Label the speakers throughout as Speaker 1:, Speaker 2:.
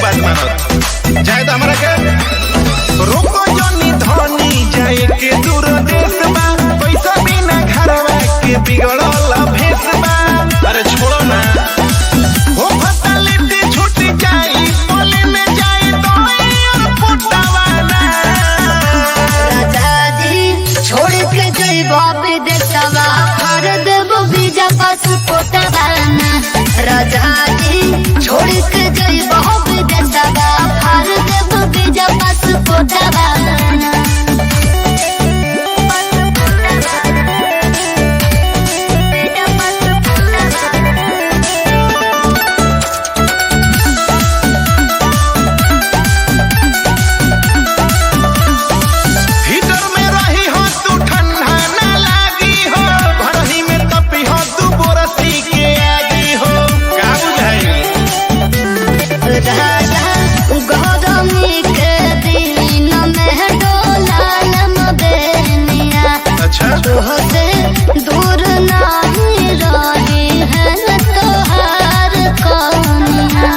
Speaker 1: जाए तो हमारा के रोको जोनी धोनी जाए के दूर देश बा पैसा बिना घरवा के बिगड़ल भेस बा। अरे छोड़ो ना हो फटलिटी छूट जाई बोले में जाए तो पुटवा ना
Speaker 2: राजा जी छोड़ के जइबो विदेशवा हर देबो वीजा पासपोर्टवा ना राजा जी छोड़ के जइबो विदेशवा हर देबो वीजा पासपोर्टवा ना
Speaker 1: हीटर में रही हो तू ठंडा ना लागी हो भरही में तपी हो तू बोरसी के आगी हो का बुझाई
Speaker 2: राजा गरमी के दिन में डोलालम बेनिया
Speaker 1: अच्छा
Speaker 2: तोहसे दूर नहीं रही है तोहार कौनिया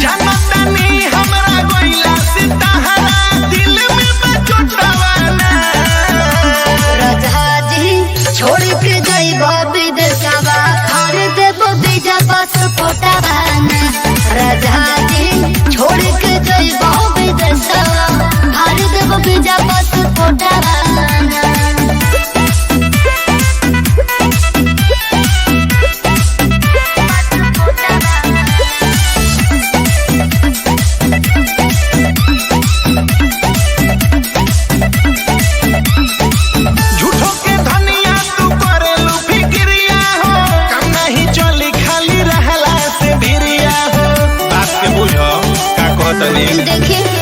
Speaker 1: जनतनी हमरा गोइला से तहरा दिल में बचोटवा ना
Speaker 2: राजा जी छोड़ के जइबो विदेशवा हर देबो वीजा पासपोर्टवा ना राजा जी छोड़ के जइबो विदेशवा हर देबो वीजा पासपोर्टवा ना
Speaker 1: झूठो के धनिया तू करेलू फिक्रिया हो कम नहीं चली खाली रहला से भिरिया हो बात के बुझो का कहतनी
Speaker 2: देखिए